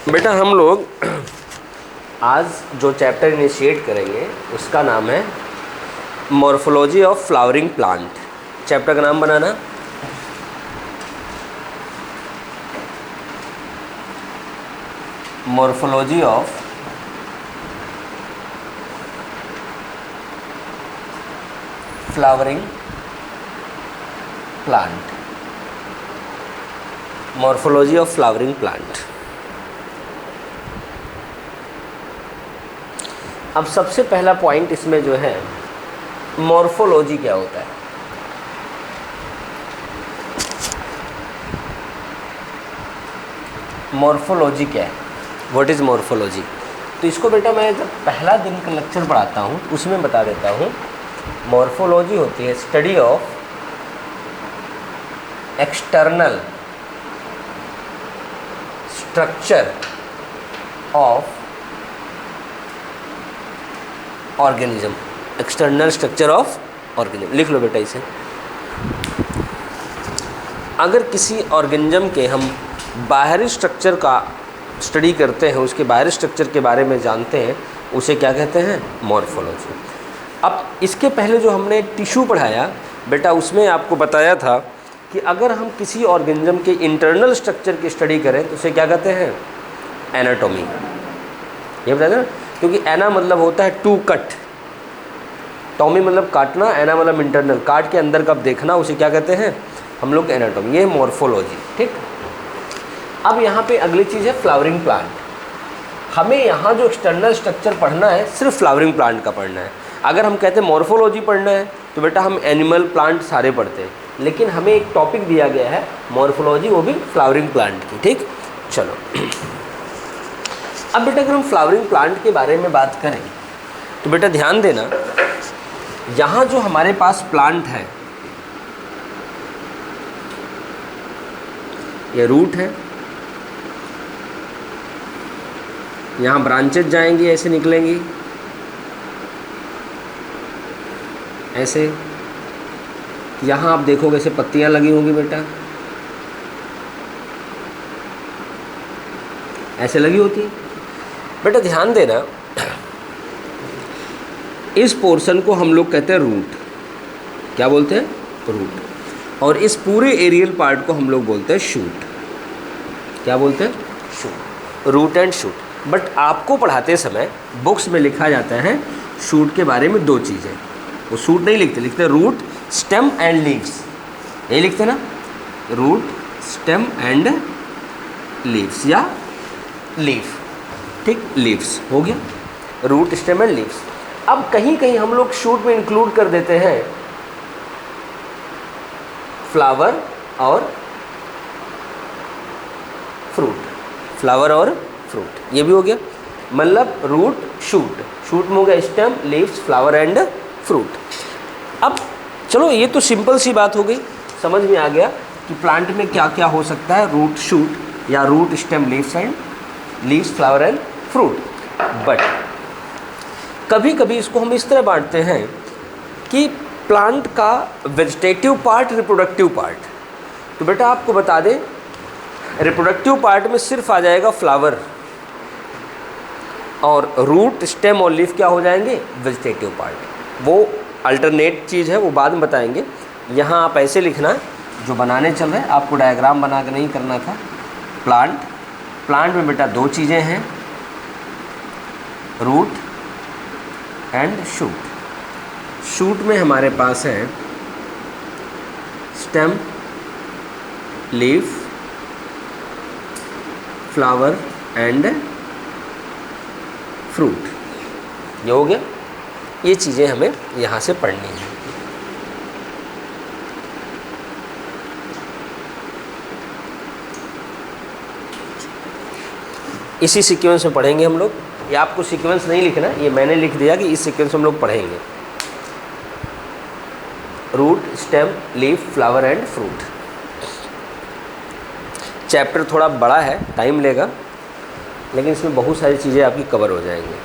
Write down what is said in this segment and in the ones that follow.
बेटा हम लोग आज जो चैप्टर इनिशिएट करेंगे उसका नाम है morphology of flowering plant. Chapter का नाम बनाना morphology of flowering plant. Morphology of flowering plant. अब सबसे पहला पॉइंट इसमें जो है मॉर्फोलॉजी क्या होता है। मॉर्फोलॉजी क्या है, व्हाट इज़ मॉर्फोलॉजी। तो इसको बेटा मैं जब पहला दिन का लेक्चर पढ़ाता हूँ उसमें बता देता हूँ। मॉर्फोलॉजी होती है study of external structure of organism. External structure of organism लिख लो बेटा इसे। अगर किसी ऑर्गेनिज्म के हम बाहरी स्ट्रक्चर का स्टडी करते हैं, उसके बाहरी स्ट्रक्चर के बारे में जानते हैं, उसे क्या कहते हैं, मॉर्फोलॉजी। अब इसके पहले जो हमने टिश्यू पढ़ाया बेटा, उसमें आपको बताया था कि अगर हम किसी ऑर्गेनिज्म के इंटरनल स्ट्रक्चर की स्टडी करें तो उसे क्या कहते हैं, एनाटॉमी। ये बताया ना, क्योंकि एना मतलब होता है टू कट, टॉमी मतलब काटना, एना मतलब इंटरनल, काट के अंदर का देखना, उसे क्या कहते हैं हम लोग, एनाटॉमी। ये मॉर्फोलॉजी। ठीक। अब यहाँ पे अगली चीज़ है फ्लावरिंग प्लांट। हमें यहाँ जो एक्सटर्नल स्ट्रक्चर पढ़ना है सिर्फ फ्लावरिंग प्लांट का पढ़ना है। अगर हम कहते हैं मॉर्फोलॉजी पढ़ना है तो बेटा हम एनिमल प्लांट सारे पढ़ते हैं, लेकिन हमें एक टॉपिक दिया गया है मॉर्फोलॉजी, वो भी फ्लावरिंग प्लांट की। ठीक, चलो। अब बेटा अगर हम फ्लावरिंग प्लांट के बारे में बात करें तो बेटा ध्यान देना, यहाँ जो हमारे पास प्लांट है ये रूट है, यहाँ ब्रांचेज जाएंगी, ऐसे निकलेंगी, ऐसे। यहाँ आप देखोगे ऐसे पत्तियाँ लगी होंगी बेटा, ऐसे लगी होती। बेटा ध्यान देना, इस पोर्शन को हम लोग कहते हैं रूट। क्या बोलते हैं, रूट। और इस पूरे एरियल पार्ट को हम लोग बोलते हैं शूट। क्या बोलते हैं, shoot, root and shoot. But आपको पढ़ाते समय बुक्स में लिखा जाता है शूट के बारे में दो चीज़ें, वो शूट नहीं लिखते, लिखते रूट, स्टेम एंड लीव्स। ये लिखते ना, रूट, स्टेम एंड लीव्स या लीफ। ठीक, लीव्स हो गया, रूट, स्टेम एंड लीव्स। अब कहीं कहीं हम लोग शूट में इंक्लूड कर देते हैं फ्लावर और फ्रूट, फ्लावर और फ्रूट, ये भी हो गया। मतलब रूट, शूट, शूट में हो गया stem, leaves, flower and fruit. अब चलो ये तो सिंपल सी बात हो गई, समझ में आ गया कि प्लांट में क्या क्या हो सकता है, रूट, शूट या root, stem, leaves and leaves, flower and fruit. But कभी कभी इसको हम इस तरह बांटते हैं कि प्लांट का वेजिटेटिव पार्ट, रिप्रोडक्टिव पार्ट। तो बेटा आपको बता दें, रिप्रोडक्टिव पार्ट में सिर्फ आ जाएगा फ्लावर, और रूट, स्टेम और लीफ क्या हो जाएंगे, वेजिटेटिव पार्ट। वो अल्टरनेट चीज़ है, वो बाद में बताएंगे। यहाँ आप ऐसे लिखना, जो बनाने चल रहे हैं आपको डायग्राम बना के नहीं करना था। प्लांट, प्लांट में बेटा दो चीज़ें हैं, रूट एंड शूट। शूट में हमारे पास है stem, leaf, flower and fruit. ये हो गया, ये चीज़ें हमें यहाँ से पढ़नी है। इसी सीक्वेंस में पढ़ेंगे हम लोग। ये आपको सीक्वेंस नहीं लिखना, ये मैंने लिख दिया कि इस सीक्वेंस में हम लोग पढ़ेंगे, root, stem, leaf, flower and fruit. Chapter थोड़ा बड़ा है, टाइम लेगा, लेकिन इसमें बहुत सारी चीज़ें आपकी कवर हो जाएंगी।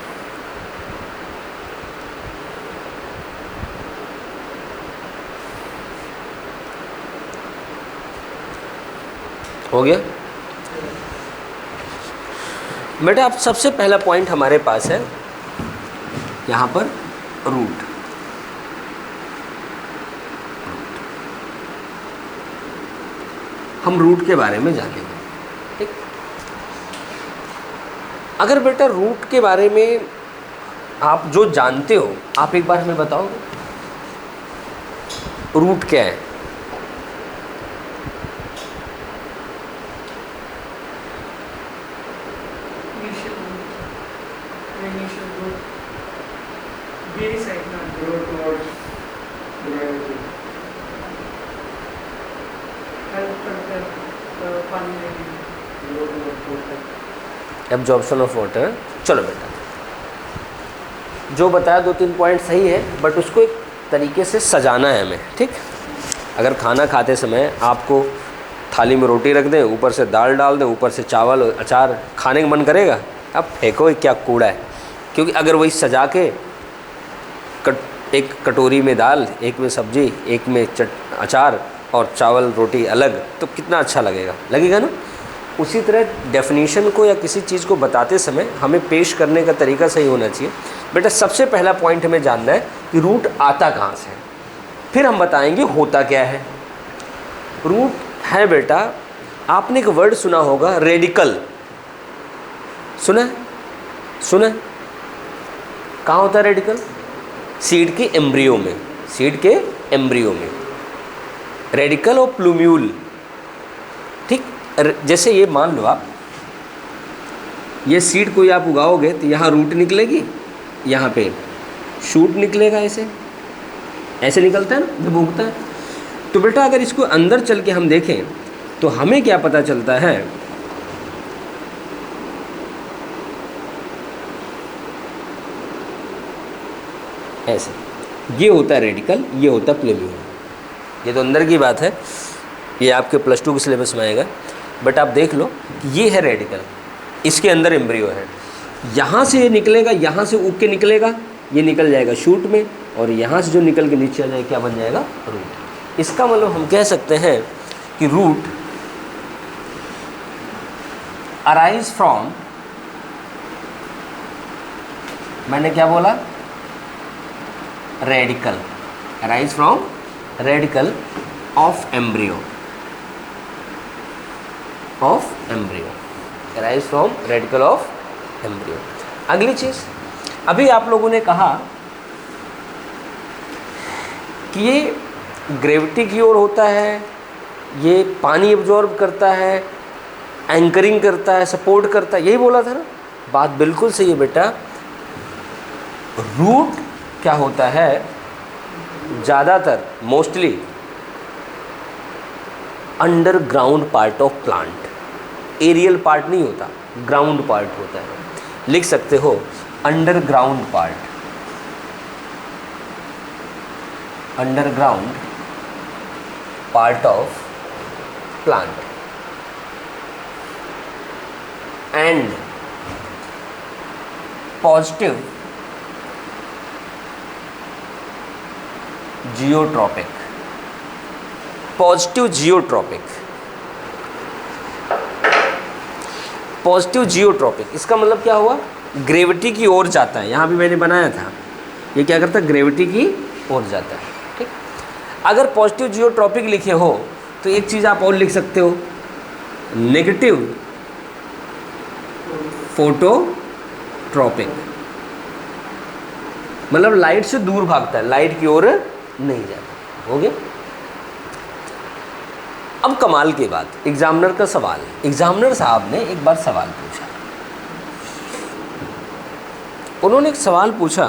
हो गया। बेटा अब सबसे पहला पॉइंट हमारे पास है यहाँ पर रूट। हम रूट के बारे में जानेंगे, ठीक। अगर बेटा रूट के बारे में आप जो जानते हो आप एक बार हमें बताओगे रूट क्या है? Absorption of water. चलो बेटा जो बताया 2-3 पॉइंट सही है, बट उसको एक तरीके से सजाना है हमें, ठीक। अगर खाना खाते समय आपको थाली में रोटी रख दें, ऊपर से दाल डाल दें, ऊपर से चावल और अचार, खाने का मन करेगा? अब फेंको क्या कूड़ा है। क्योंकि अगर वही सजा के एक कटोरी में दाल, एक में सब्जी, एक में अचार और चावल रोटी अलग, तो कितना अच्छा लगेगा ना। उसी तरह डेफिनेशन को या किसी चीज़ को बताते समय हमें पेश करने का तरीका सही होना चाहिए। बेटा सबसे पहला पॉइंट हमें जानना है कि रूट आता कहाँ से है, फिर हम बताएंगे होता क्या है। रूट है बेटा, आपने एक वर्ड सुना होगा रेडिकल, सुना है? कहाँ होता है रेडिकल? सीड के एम्ब्रियो में, रेडिकल और प्लूम्यूल, ठीक। जैसे ये मान लो आप ये सीड कोई आप उगाओगे तो यहाँ रूट निकलेगी, यहाँ पे शूट निकलेगा, ऐसे निकलता है ना जब उगता है। तो बेटा अगर इसको अंदर चल के हम देखें तो हमें क्या पता चलता है, ऐसे ये होता है रेडिकल, ये होता है प्लूम्यूल। ये तो अंदर की बात है, ये आपके +2 के सिलेबस में आएगा। बट आप देख लो कि ये है रेडिकल, इसके अंदर एम्ब्रियो है, यहाँ से ये निकलेगा, यहाँ से उग के निकलेगा, ये निकल जाएगा शूट में, और यहाँ से जो निकल के नीचे आ जाएगा क्या बन जाएगा? रूट। इसका मतलब हम कह सकते हैं कि रूट अराइज फ्रॉम, मैंने क्या बोला? Radical, arise from radical of embryo, arise from radical of embryo. अगली चीज़, अभी आप लोगों ने कहा कि ये ग्रेविटी की ओर होता है, ये पानी एब्जॉर्ब करता है, एंकरिंग करता है, सपोर्ट करता है, यही बोला था ना। बात बिल्कुल सही है बेटा। रूट क्या होता है, ज़्यादातर mostly underground part of plant, aerial part नहीं होता, ग्राउंड पार्ट होता है। लिख सकते हो underground part, underground part of plant, and positive geotropic, positive geotropic. इसका मतलब क्या हुआ? ग्रेविटी की ओर जाता है। यहाँ भी मैंने बनाया था, ये क्या करता है? ग्रेविटी की ओर जाता है, ठीक। अगर पॉजिटिव जियोट्रॉपिक लिखे हो तो एक चीज़ आप और लिख सकते हो, नेगेटिव फोटोट्रॉपिक, मतलब लाइट से दूर भागता है, लाइट की ओर नहीं जाता। हो गया? अब कमाल की बात, एग्जामिनर का सवाल। एग्जामिनर साहब ने एक बार सवाल पूछा, उन्होंने एक सवाल पूछा,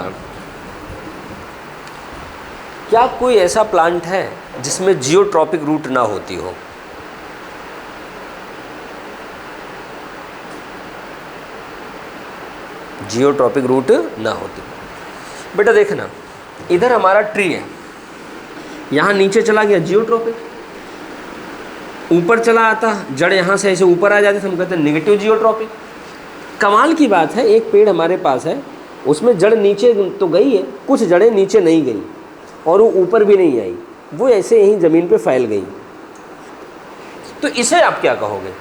क्या कोई ऐसा प्लांट है जिसमें जियोट्रॉपिक रूट ना होती हो? जियोट्रॉपिक रूट ना होती। बेटा देखना, इधर हमारा ट्री है, यहाँ नीचे चला गया जियोट्रॉपिक, ऊपर चला आता, जड़ यहाँ से ऐसे ऊपर आ जाती, हम कहते हैं नेगेटिव जियोट्रॉपिक। कमाल की बात है, एक पेड़ हमारे पास है, उसमें जड़ नीचे तो गई है, कुछ जड़ें नीचे नहीं गई और वो ऊपर भी नहीं आई, वो ऐसे यहीं ज़मीन पे फैल गई। तो इसे आप क्या कहोगे?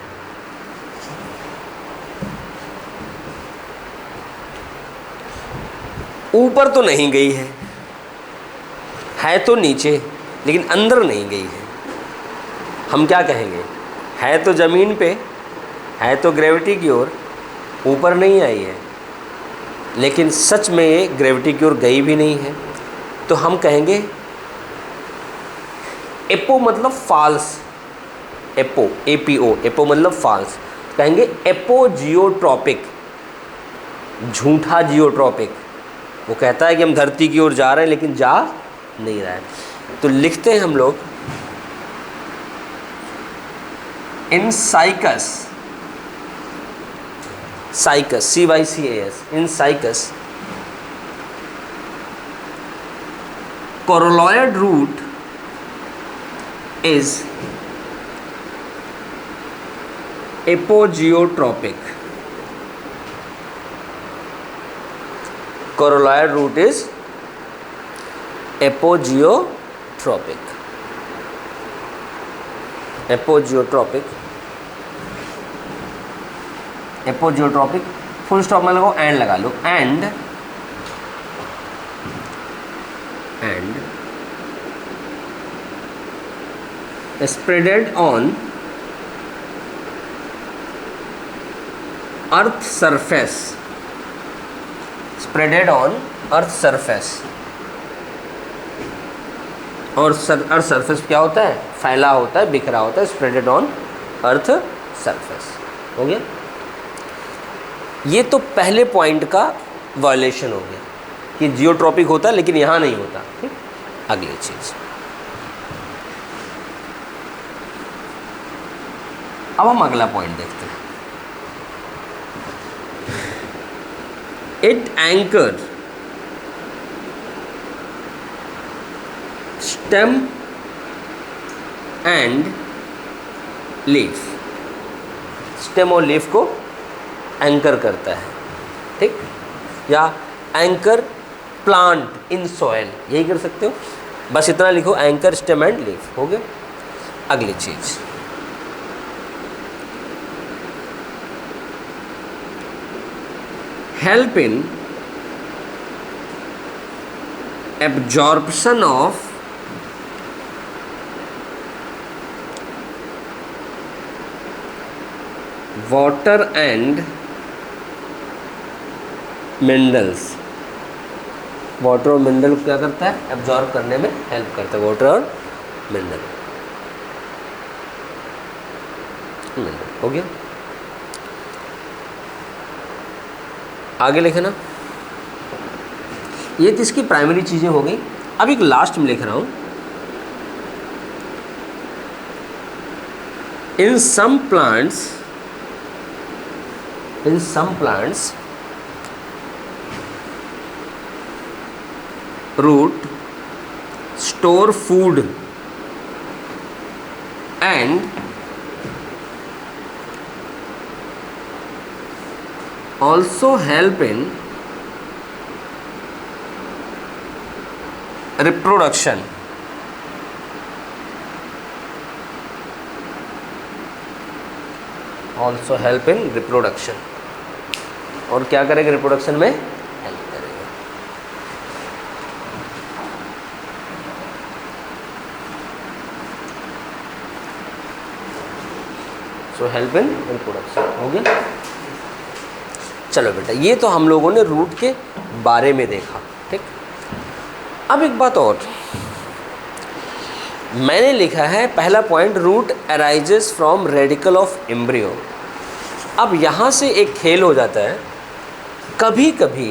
ऊपर तो नहीं गई है तो नीचे, लेकिन अंदर नहीं गई है। हम क्या कहेंगे, है तो ज़मीन पे, है तो ग्रेविटी की ओर, ऊपर नहीं आई है, लेकिन सच में ये ग्रेविटी की ओर गई भी नहीं है। तो हम कहेंगे एपो मतलब फॉल्स, एपो APO, एपो मतलब फॉल्स, कहेंगे एपोजियोट्रॉपिक, झूठा जियोट्रॉपिक। वो कहता है कि हम धरती की ओर जा रहे हैं लेकिन जा नहीं रहा है। तो लिखते हैं हम लोग in Cycas, Cycas CYCAS, in Cycas coralloid root is apogeotropic, coralloid root is apogeotropic, apogeotropic, apogeotropic, full stop में लगाओ, एंड लगा लो, and spreaded on earth surface, spreaded on earth surface, और अर्थ सरफेस क्या होता है, फैला होता है, बिखरा होता है, स्प्रेडेड ऑन अर्थ सरफेस। हो गया, ये तो पहले पॉइंट का वायलेशन हो गया कि जियोट्रॉपिक होता है लेकिन यहाँ नहीं होता। ठीक, अगली चीज़, अब हम अगला पॉइंट देखते हैं। It anchor stem and leaf, stem और लीफ को एंकर करता है। ठीक, या एंकर प्लांट इन सॉइल, यही कर सकते हो, बस इतना लिखो, एंकर स्टेम एंड लीफ। हो गया, अगली चीज़, help in absorption of water and minerals, water और मिनरल क्या करता है, एब्जॉर्ब करने में हेल्प करता है, वाटर और मिनरल। हो गया, आगे लिखे ना, ये तो इसकी प्राइमरी चीज़ें हो गई। अब एक लास्ट में लिख रहा हूँ, in some plants root store food and also help in reproduction, also help in reproduction, और क्या करेगा, रिप्रोडक्शन में हेल्प करेगा। So help in reproduction. हो गया, चलो बेटा, ये तो हम लोगों ने रूट के बारे में देखा। ठीक, अब एक बात और मैंने लिखा है, पहला point, root arises from radical of embryo. अब यहाँ से एक खेल हो जाता है, कभी कभी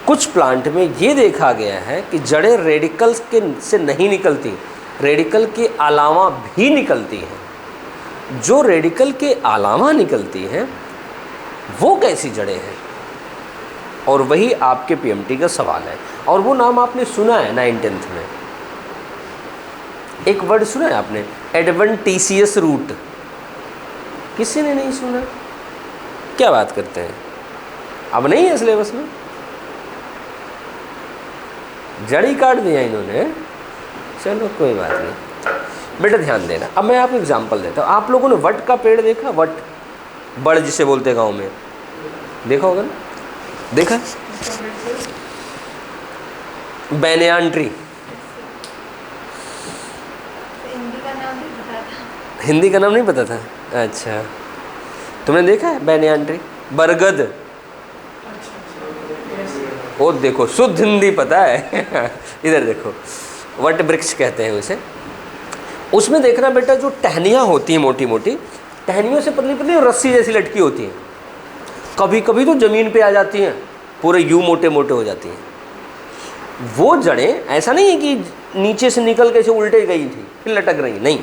कुछ प्लांट में ये देखा गया है कि जड़ें रेडिकल्स के से नहीं निकलती, रेडिकल के अलावा भी निकलती हैं। जो रेडिकल के अलावा निकलती हैं वो कैसी जड़ें हैं, और वही आपके PMT का सवाल है। और वो नाम आपने सुना है 9th-10th में, एक वर्ड सुना है आपने, एडवेंटिशियस रूट। किसी ने नहीं सुना? क्या बात करते हैं, अब नहीं है सिलेबस में, जड़ी काट दिया इन्होंने। चलो कोई बात नहीं बेटा, ध्यान देना। अब मैं आपको एग्जांपल देता हूँ। आप लोगों ने वट का पेड़ देखा, वट, बड़ जिसे बोलते गांव में, देखा होगा ना, देखा? बैनियान ट्री, हिंदी का नाम नहीं पता था? अच्छा, तुमने देखा है बैनियान ट्री? बरगद, वो देखो शुद्ध हिंदी पता है। इधर देखो, वट वृक्ष कहते हैं उसे। उसमें देखना बेटा, जो टहनियाँ होती हैं मोटी मोटी, टहनियों से पतली पतली रस्सी जैसी लटकी होती हैं, कभी कभी तो ज़मीन पे आ जाती हैं, पूरे यूँ मोटे मोटे हो जाती हैं। वो जड़ें ऐसा नहीं है कि नीचे से निकल के से उल्टे गई थी फिर लटक रही, नहीं,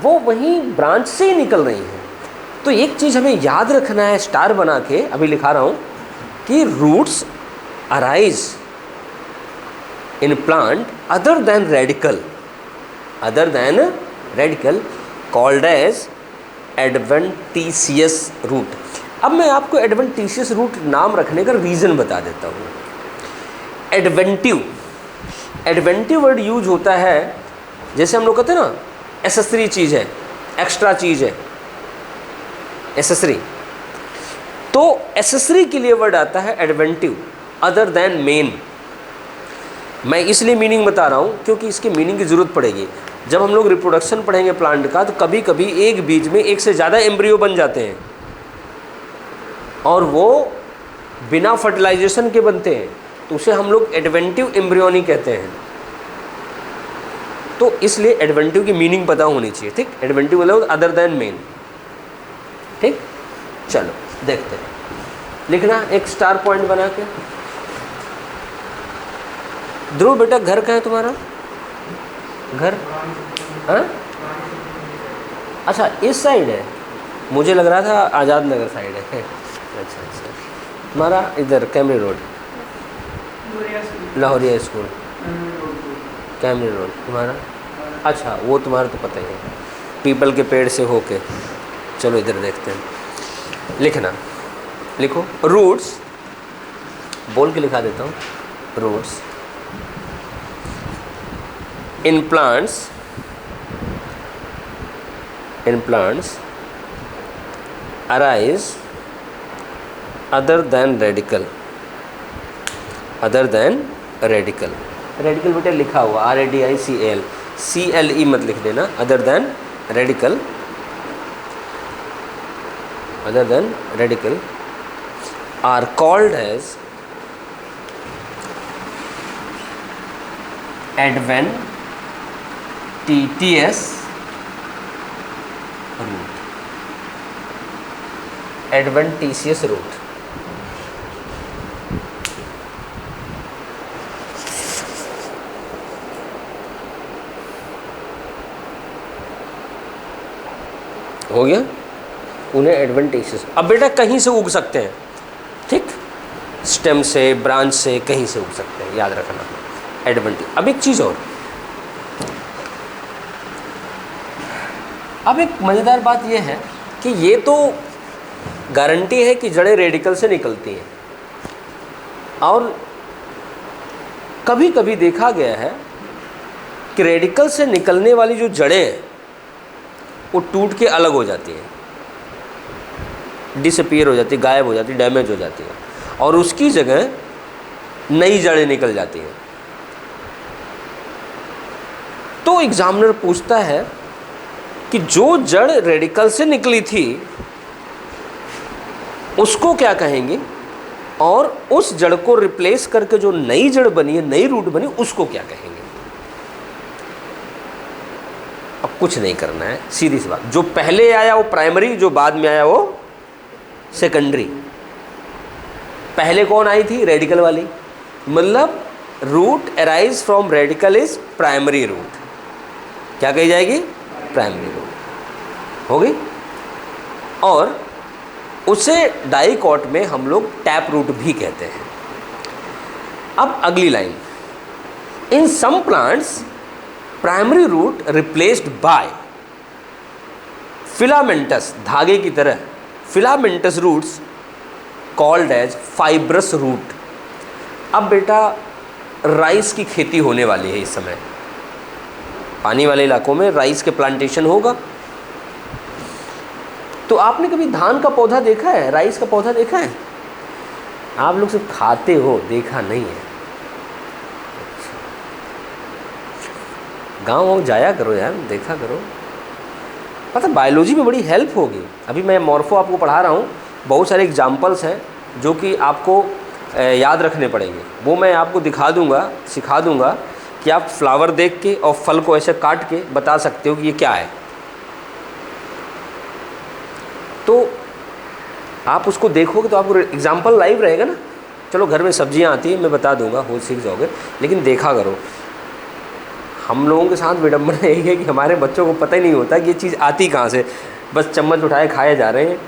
वो वहीं ब्रांच से ही निकल रही हैं। तो एक चीज़ हमें याद रखना है, स्टार बना के अभी लिखा रहा हूँ, कि roots arise in plant other than radical called as adventitious root. अब मैं आपको एडवेंटिशियस रूट नाम रखने का रीज़न बता देता हूँ। एडवेंटिव वर्ड यूज होता है, जैसे हम लोग कहते हैं ना एसेसरी चीज़ है, एक्स्ट्रा चीज़ है, एसेसरी। तो एसेसरी के लिए वर्ड आता है एडवेंटिव, अदर देन मेन। मैं इसलिए मीनिंग बता रहा हूँ क्योंकि इसके मीनिंग की ज़रूरत पड़ेगी। जब हम लोग रिप्रोडक्शन पढ़ेंगे प्लांट का, तो कभी कभी एक बीज में एक से ज़्यादा एम्ब्रियो बन जाते हैं और वो बिना फर्टिलाइजेशन के बनते हैं, तो उसे हम लोग एडवेंटिव एम्ब्रियोनी कहते हैं। तो इसलिए एडवेंटिव की मीनिंग पता होनी चाहिए, ठीक? एडवेंटिव मतलब अदर देन मेन, ठीक? चलो देखते हैं, लिखना एक स्टार पॉइंट बना के। ध्रुव बेटा, घर कहाँ है तुम्हारा? घर हाँ, अच्छा इस साइड है, मुझे लग रहा था आज़ाद नगर साइड है। अच्छा अच्छा, तुम्हारा इधर Kaimri road, Lahoriya school, Kaimri road तुम्हारा। अच्छा, वो तुम्हारा तो पता ही है, पीपल के पेड़ से होके। चलो इधर देखते हैं, लिखना, लिखो रूट्स, बोल के लिखा देता हूँ, roots in plants arise other than radical बेटा लिखा हुआ RADICAL मत लिख देना, other than radical are called as adventitious root। हो गया, उन्हें एडवेंटिशियस। अब बेटा कहीं से उग सकते हैं, ठीक? स्टेम से, ब्रांच से, कहीं से उग सकते हैं, याद रखना एडवेंटिव। अब एक चीज़ और, अब एक मज़ेदार बात यह है कि ये तो गारंटी है कि जड़ें रेडिकल से निकलती हैं, और कभी कभी देखा गया है कि रेडिकल से निकलने वाली जो जड़ें हैं वो टूट के अलग हो जाती हैं, डिसअपीयर हो जाती, गायब हो जाती, डैमेज हो जाती है, और उसकी जगह नई जड़ें निकल जाती हैं। तो एग्जामिनर पूछता है कि जो जड़ रेडिकल से निकली थी उसको क्या कहेंगे, और उस जड़ को रिप्लेस करके जो नई जड़ बनी है, नई रूट बनी, उसको क्या कहेंगे। अब कुछ नहीं करना है, सीधी सी बात, जो पहले आया वो प्राइमरी, जो बाद में आया वो सेकेंडरी। पहले कौन आई थी? रेडिकल वाली, मतलब root arise from radical is primary root. क्या कही जाएगी? प्राइमरी रूट हो गई। और उसे डाइकॉट में हम लोग टैप रूट भी कहते हैं। अब अगली line, in some plants primary root replaced by filamentous, धागे की तरह filamentous roots called as fibrous root. अब बेटा राइस की खेती होने वाली है इस समय, पानी वाले इलाकों में राइस के प्लांटेशन होगा। तो आपने कभी धान का पौधा देखा है, राइस का पौधा देखा है? आप लोग सिर्फ खाते हो, देखा नहीं है। गाँव वाँव जाया करो यार, देखा करो। पता बायोलॉजी में बड़ी हेल्प होगी। अभी मैं मॉर्फो आपको पढ़ा रहा हूँ, बहुत सारे एग्जाम्पल्स हैं जो कि आपको याद रखने पड़ेंगे। वो मैं आपको दिखा दूंगा, सिखा दूंगा कि आप फ्लावर देख के और फल को ऐसे काट के बता सकते हो कि ये क्या है। तो आप उसको देखोगे तो आपको एग्जाम्पल लाइव रहेगा ना। चलो घर में सब्जियां आती हैं, मैं बता दूंगा, हो सीख जाओगे, लेकिन देखा करो। हम लोगों के साथ विडम्बना यही है कि हमारे बच्चों को पता ही नहीं होता कि ये चीज़ आती कहाँ से, बस चम्मच उठाए खाए जा रहे हैं।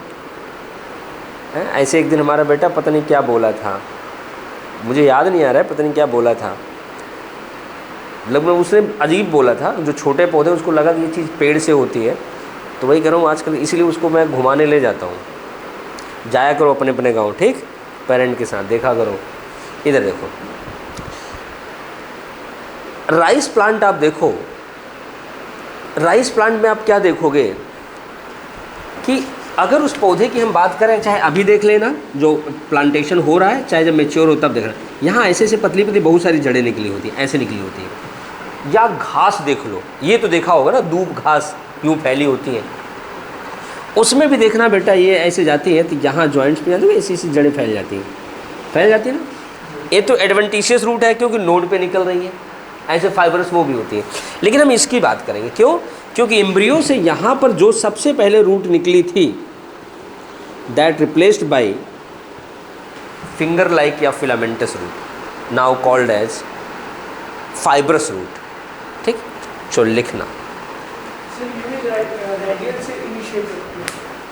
ऐसे एक दिन हमारा बेटा पता नहीं क्या बोला था, मुझे याद नहीं आ रहा है, पता नहीं क्या बोला था, लगभग उसने अजीब बोला था। जो छोटे पौधे उसको लगा कि ये चीज़ पेड़ से होती है। तो वही कह रहा हूँ आजकल, इसीलिए उसको मैं घुमाने ले जाता हूँ। जाया करो अपने अपने गाँव, ठीक, पेरेंट के साथ, देखा करो। इधर देखो, राइस प्लांट आप देखो। राइस प्लांट में आप क्या देखोगे कि अगर उस पौधे की हम बात करें, चाहे अभी देख लेना जो प्लांटेशन हो रहा है, चाहे जब मैच्योर हो तब देखना, यहाँ ऐसे ऐसे पतली पतली बहुत सारी जड़ें निकली होती हैं, ऐसे निकली होती है। या घास देख लो, ये तो देखा होगा ना, दूब घास यूँ फैली होती है, उसमें भी देखना बेटा ये ऐसे जाती है तो यहाँ जॉइंट्स पे जाती है, ऐसी ऐसी जड़ें फैल जाती है ना। ये तो एडवेंटिशियस रूट है क्योंकि नोड पे निकल रही है, ऐसे फाइबरस वो भी होती है। लेकिन हम इसकी बात करेंगे, क्यों? क्योंकि एम्ब्रियो से यहाँ पर जो सबसे पहले रूट निकली थी, that replaced by finger like या filamentous root, now called as fibrous root. ठीक, चलो लिखना।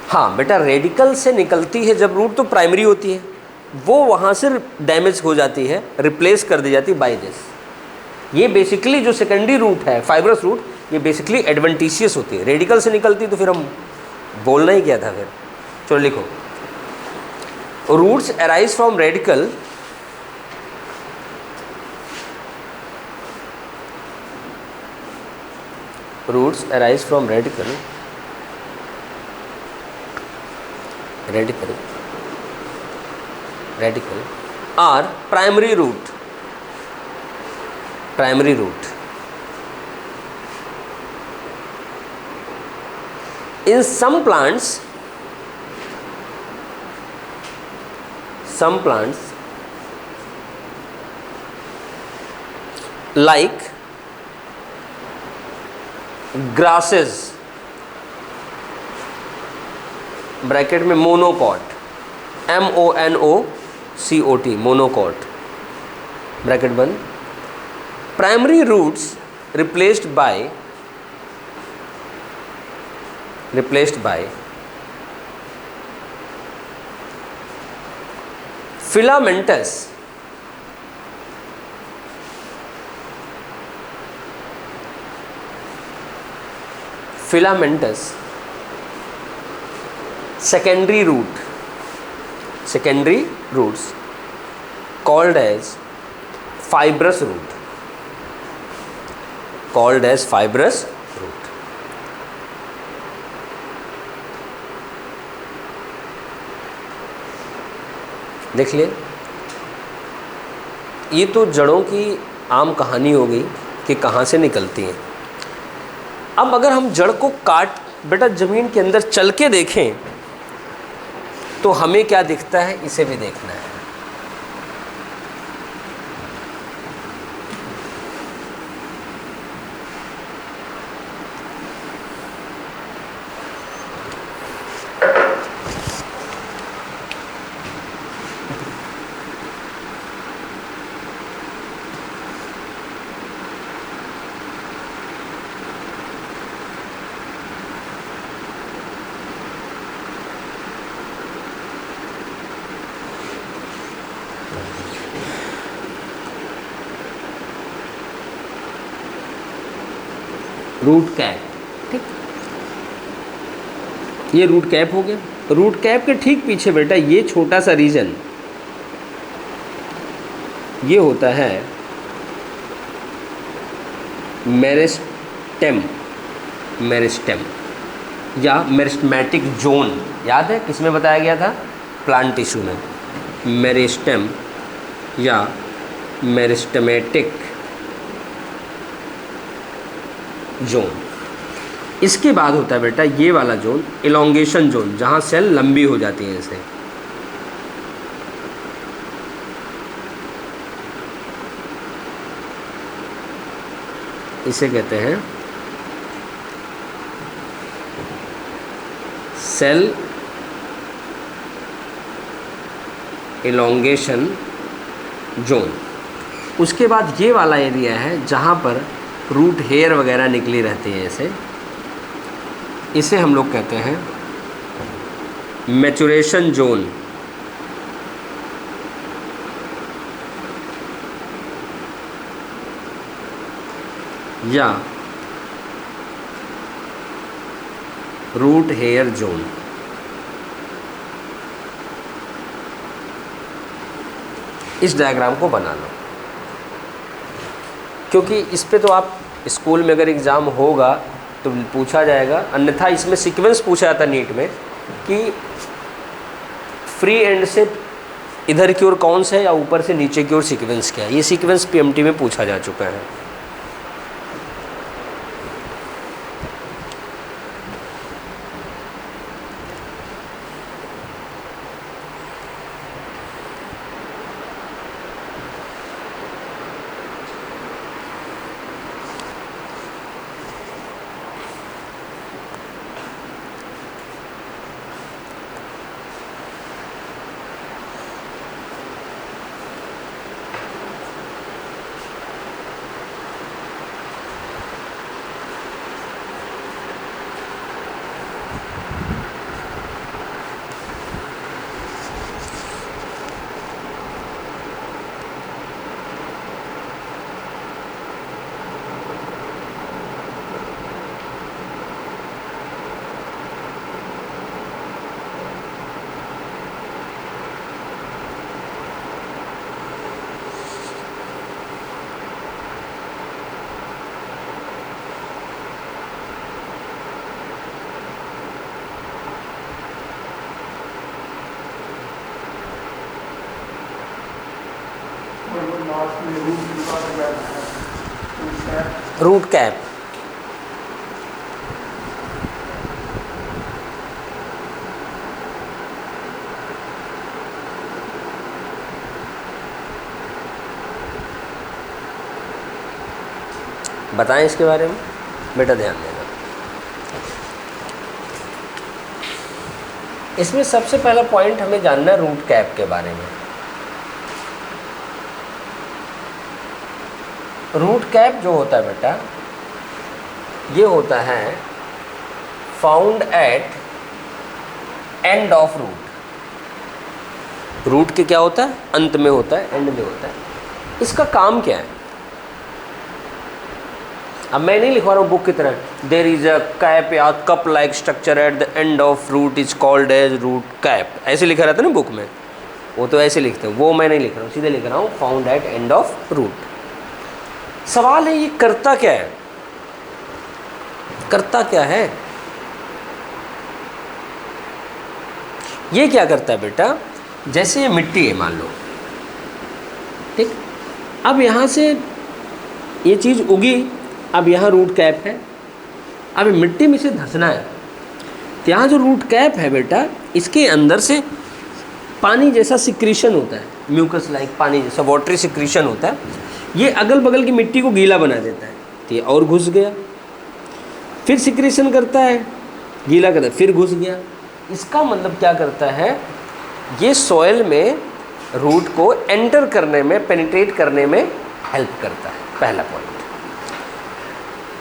हाँ बेटा, रेडिकल से निकलती है जब रूट, तो प्राइमरी होती है, वो वहाँ से डैमेज हो जाती है, रिप्लेस कर दी जाती है बाय दिस। ये बेसिकली जो सेकेंडरी रूट है, फाइब्रस रूट, ये बेसिकली एडवेंटिशियस होती है। रेडिकल से निकलती तो फिर हम बोलना ही क्या था फिर। चलो लिखो, roots arise from radical roots arise from radical are primary root. In some plants like grasses, bracket में मोनोकॉट, MONOCOT, मोनोकॉट, ब्रैकेट बंद, primary roots replaced by filamentous secondary roots called as fibrous root. देख लिए, ये तो जड़ों की आम कहानी हो गई कि कहाँ से निकलती हैं। अब अगर हम जड़ को काट बेटा ज़मीन के अंदर चल के देखें तो हमें क्या दिखता है, इसे भी देखना है। रूट कैप, ठीक, ये रूट कैप हो गया। रूट कैप के ठीक पीछे बेटा ये छोटा सा रीजन, ये होता है मेरिस्टेम या मेरिस्टेमेटिक जोन। याद है किस में बताया गया था? प्लांट टिश्यू में। मेरिस्टेम या मेरिस्टेमेटिक जोन। इसके बाद होता है बेटा ये वाला जोन, इलोंगेशन जोन, जहाँ सेल लंबी हो जाती है ऐसे। इसे कहते हैं सेल इलोंगेशन जोन। उसके बाद ये वाला एरिया है जहाँ पर रूट हेयर वगैरह निकली रहती है ऐसे, इसे हम लोग कहते हैं मैचुरेशन जोन या रूट हेयर जोन। इस डायग्राम को बना लो, क्योंकि इस पे तो आप स्कूल में अगर एग्ज़ाम होगा तो पूछा जाएगा, अन्यथा इसमें सीक्वेंस पूछा जाता नीट में कि फ्री एंड से इधर की ओर कौन सा है या ऊपर से नीचे की ओर सीक्वेंस क्या है। ये सीक्वेंस पीएमटी में पूछा जा चुका है। रूट कैप बताएं इसके बारे में बेटा, ध्यान देना। इसमें सबसे पहला पॉइंट हमें जानना है रूट कैप के बारे में। रूट कैप जो होता है बेटा, ये होता है found at end of root. Root के क्या होता है? अंत में होता है, एंड में होता है। इसका काम क्या है? अब मैं नहीं लिखवा रहा हूँ बुक की तरह, देयर इज अ कैप या cup like structure at the end of root is called as root cap, ऐसे लिखा रहता है ना बुक में, वो तो ऐसे लिखते हैं, वो मैं नहीं लिख रहा हूँ, सीधे लिख रहा हूँ found at end of root. सवाल है ये करता क्या है? करता क्या है? ये क्या करता है बेटा, जैसे ये मिट्टी है मान लो, ठीक, अब यहाँ से ये चीज़ उगी, अब यहाँ रूट कैप है, अब मिट्टी में से धंसना है, तो यहाँ जो रूट कैप है बेटा, इसके अंदर से पानी जैसा सिक्रीशन होता है, म्यूकस लाइक पानी जैसा वाटरी सिक्रीशन होता है, ये अगल बगल की मिट्टी को गीला बना देता है, तो ये और घुस गया, फिर सिक्रीशन करता है, गीला करता है, फिर घुस गया। इसका मतलब क्या करता है, ये सॉइल में रूट को एंटर करने में, पेनिट्रेट करने में हेल्प करता है, पहला पॉइंट।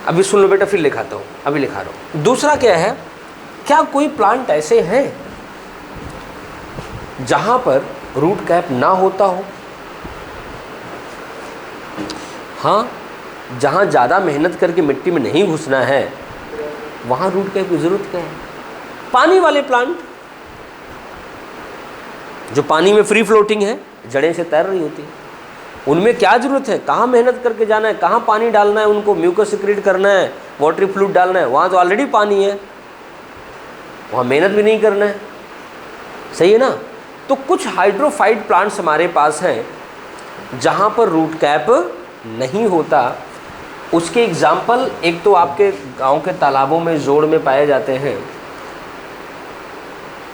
अभी सुन लो बेटा, फिर लिखाता हूँ, अभी लिखा रहा हूँ। दूसरा क्या है, क्या कोई प्लांट ऐसे हैं जहाँ पर रूट कैप ना होता हो? हाँ, जहाँ ज़्यादा मेहनत करके मिट्टी में नहीं घुसना है वहाँ रूट कैप की ज़रूरत क्या है? पानी वाले प्लांट जो पानी में फ्री फ्लोटिंग है, जड़ें से तैर रही होती है, उनमें क्या ज़रूरत है? कहाँ मेहनत करके जाना है, कहाँ पानी डालना है, उनको म्यूकस सिक्रेट करना है, वाटरी फ्लूइड डालना है, वहाँ तो ऑलरेडी पानी है, वहाँ मेहनत भी नहीं करना है, सही है ना? तो कुछ हाइड्रोफाइट प्लांट्स हमारे पास हैं जहाँ पर रूट कैप नहीं होता। उसके एग्जाम्पल एक तो आपके गांव के तालाबों में जोड़ में पाए जाते हैं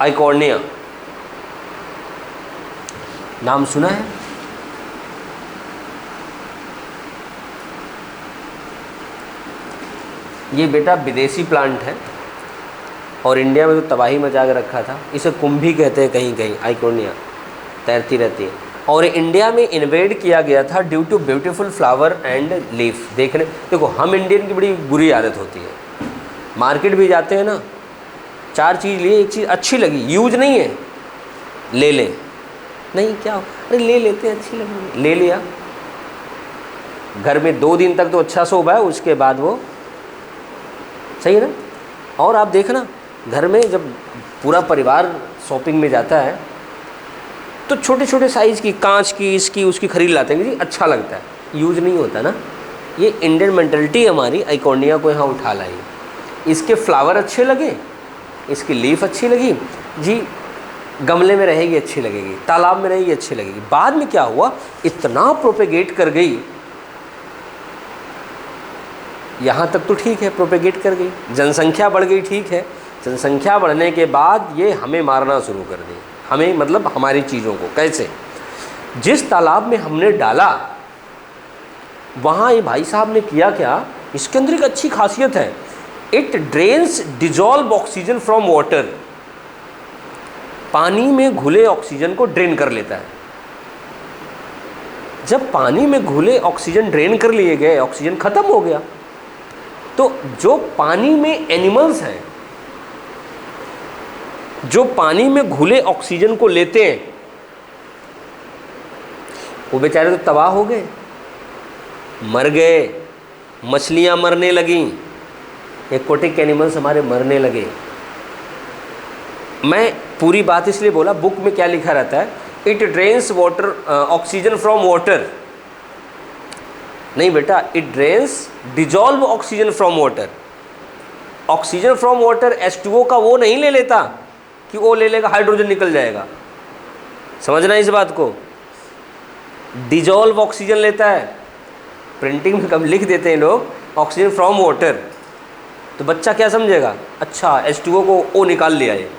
आइकॉर्निया, नाम सुना है? ये बेटा विदेशी प्लांट है और इंडिया में तो तबाही मचा के रखा था। इसे कुंभी कहते हैं कहीं कहीं, आइकोनिया तैरती रहती है। और इंडिया में इन्वेड किया गया था due to beautiful flower and leaf. देखने देखो, हम इंडियन की बड़ी बुरी आदत होती है, मार्केट भी जाते हैं ना, 4 चीज़ लिए, एक चीज़ अच्छी लगी, यूज नहीं है, ले लें। नहीं क्या, अरे ले लेते हैं, अच्छी लगी, ले लिया, घर में 2 दिन तक तो अच्छा शोभा है, उसके बाद वो सही है ना। और आप देखना, घर में जब पूरा परिवार शॉपिंग में जाता है तो छोटे छोटे साइज़ की, कांच की, इसकी उसकी खरीद लाते हैं जी, अच्छा लगता है, यूज नहीं होता ना। ये इंडियन मेंटलिटी हमारी आइकोनिया को यहाँ उठा लाई। इसके फ्लावर अच्छे लगे, इसकी लीफ अच्छी लगी जी, गमले में रहेगी अच्छी लगेगी, तालाब में रहेगी अच्छी लगेगी। बाद में क्या हुआ, इतना प्रोपेगेट कर गई, यहाँ तक तो ठीक है, प्रोपेगेट कर गई, जनसंख्या बढ़ गई, ठीक है। जनसंख्या बढ़ने के बाद ये हमें मारना शुरू कर दी, हमें मतलब हमारी चीज़ों को। कैसे? जिस तालाब में हमने डाला वहाँ ये भाई साहब ने किया क्या, इसके अंदर एक अच्छी खासियत है, it drains dissolve oxygen from water. पानी में घुले ऑक्सीजन को ड्रेन कर लेता है। जब पानी में घुले ऑक्सीजन ड्रेन कर लिए गए, ऑक्सीजन खत्म हो गया, तो जो पानी में एनिमल्स हैं, जो पानी में घुले ऑक्सीजन को लेते हैं, वो बेचारे तो तबाह हो गए, मर गए, मछलियां मरने लगीं, एक्वाटिक एनिमल्स हमारे मरने लगे। मैं पूरी बात इसलिए बोला, बुक में क्या लिखा रहता है, it drains water oxygen from water. नहीं बेटा, it drains dissolve oxygen from water. Oxygen from water H2O का वो नहीं ले लेता कि वो ले लेगा हाइड्रोजन निकल जाएगा, समझना इस बात को। डिजॉल्व ऑक्सीजन लेता है, प्रिंटिंग में कब लिख देते हैं लोग ऑक्सीजन फ्रॉम वाटर, तो बच्चा क्या समझेगा, अच्छा H2O को O निकाल लिया, ये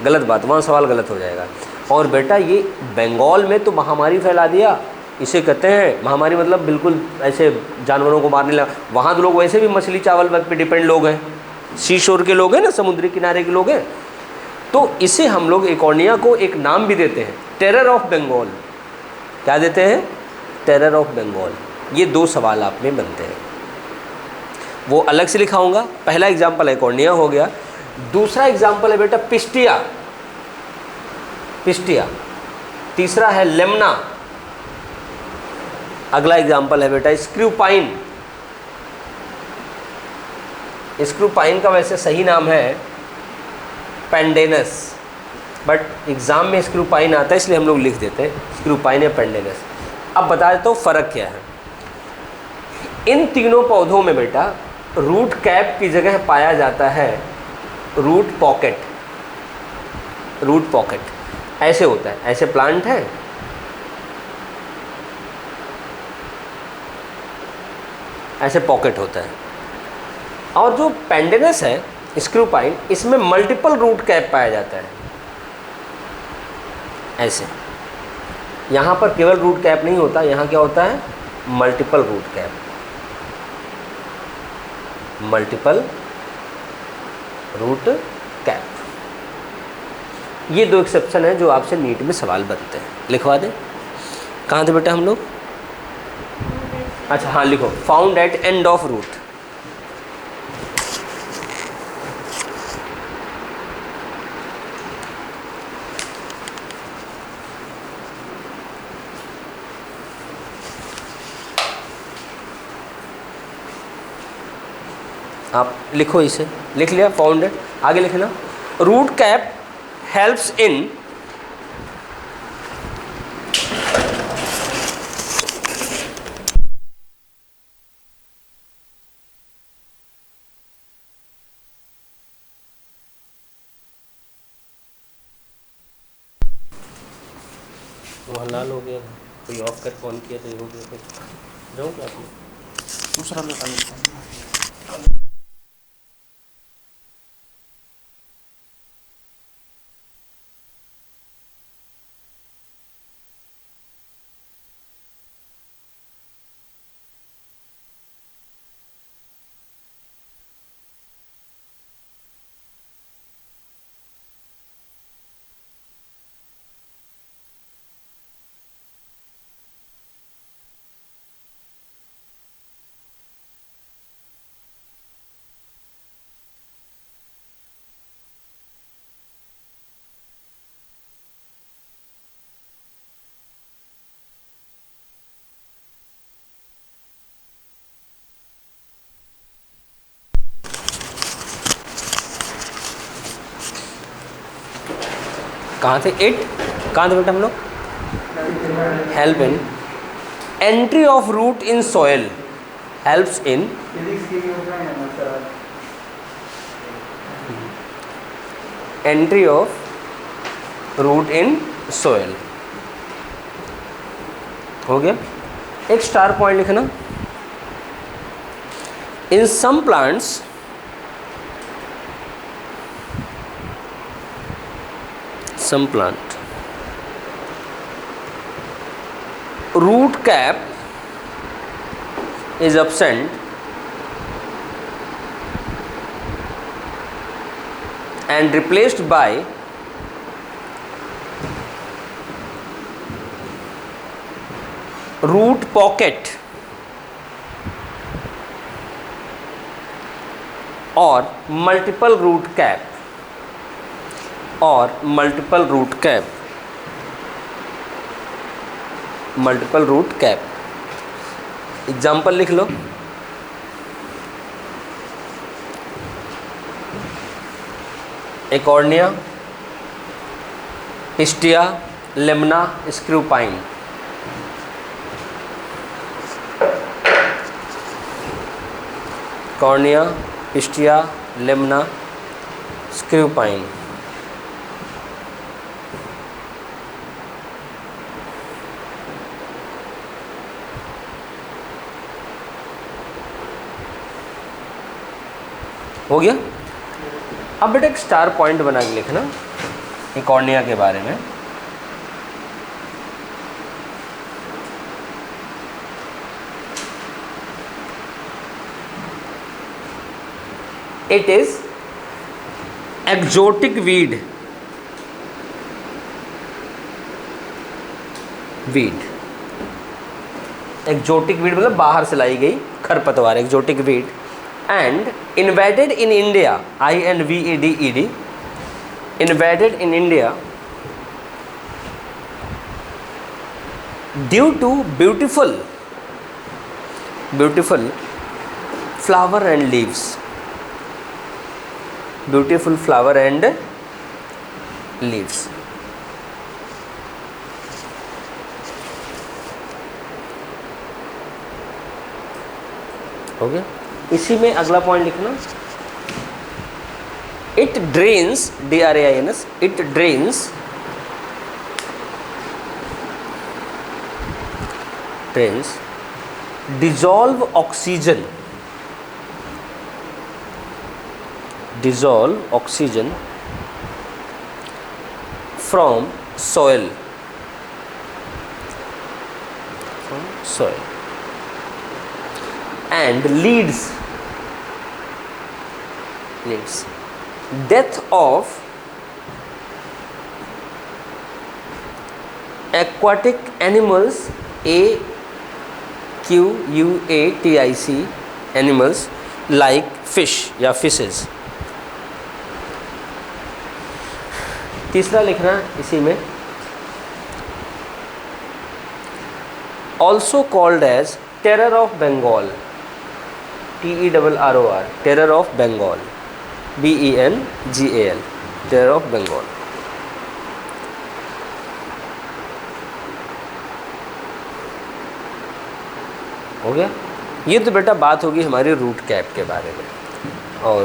गलत बात, वहाँ सवाल गलत हो जाएगा। और बेटा ये बंगाल में तो महामारी फैला दिया, इसे कहते हैं महामारी, मतलब बिल्कुल ऐसे जानवरों को मारने लगा। वहाँ तो लोग वैसे भी मछली चावल पे डिपेंड लोग हैं, सी शोर के लोग हैं ना, समुद्री किनारे के लोग हैं। तो इसे हम लोग आइकोनिया को एक नाम भी देते हैं, टेरर ऑफ बंगाल। क्या देते हैं? Terror of Bengal. ये 2 सवाल आप में बनते हैं, वो अलग से लिखाऊंगा। पहला एग्जाम्पल आइकोनिया हो गया, दूसरा एग्जाम्पल है बेटा पिस्टिया, पिस्टिया। तीसरा है लेमना, अगला एग्जाम्पल है बेटा स्क्रूपाइन। स्क्रूपाइन का वैसे सही नाम है पेंडेनस, बट एग्जाम में स्क्रूपाइन आता है इसलिए हम लोग लिख देते हैं स्क्रूपाइन या पेंडेनस। अब बता देता हूँ फ़र्क क्या है। इन तीनों पौधों में बेटा रूट कैप की जगह पाया जाता है रूट पॉकेट। रूट पॉकेट ऐसे होता है, ऐसे प्लांट है, ऐसे पॉकेट होता है। और जो पेंडेनस है स्क्रूपाइन, इसमें मल्टीपल रूट कैप पाया जाता है, ऐसे। यहाँ पर केवल रूट कैप नहीं होता, यहाँ क्या होता है, multiple root cap, multiple root cap. ये 2 एक्सेप्शन है जो आपसे नीट में सवाल बनते हैं, लिखवा दें। कहाँ थे बेटा हम लोग? अच्छा हाँ, लिखो found at end of root. आप लिखो, इसे लिख लिया, फाउंड एट, आगे लिखना। रूट कैप हेल्प्स इन वहाँ लाल हो गया था, कोई ऑफ कर ऑन किया तो ये हो गया। फिर जाऊँ क्लास में, दूसरा लगा लेता हूँ। कहाँ थे? 8 कहाँ थे बेटा हम लोग? Help in entry of root in soil, helps in entry of root in soil. हो गया। एक स्टार पॉइंट लिखना। In some plants some plant root cap is absent and replaced by root pocket or multiple root cap और multiple root cap, multiple root cap. Example लिख लो। Eichhornia, Pistia, Lemna, screwpine. Eichhornia, Pistia, Lemna, screwpine. हो गया। अब बेटा एक star point बना के लिखना इकॉर्निया के बारे में। It is exotic weed, exotic weed मतलब बाहर से लाई गई खरपतवार, exotic weed. And invaded in India, INVADED, invaded in India due to beautiful flower and leaves, beautiful flower and leaves। हो गया। इसी में अगला पॉइंट लिखना। It drains, DRAINS, it drains dissolve oxygen from soil, and leads death of aquatic animals, AQUATIC animals like fish या fishes। तीसरा लिखना इसी में, also called as terror of Bengal, TERROR, terror of Bengal, BENGAL, terror of Bengal। हो गया। ये तो बेटा बात होगी हमारी रूट कैप के बारे में। और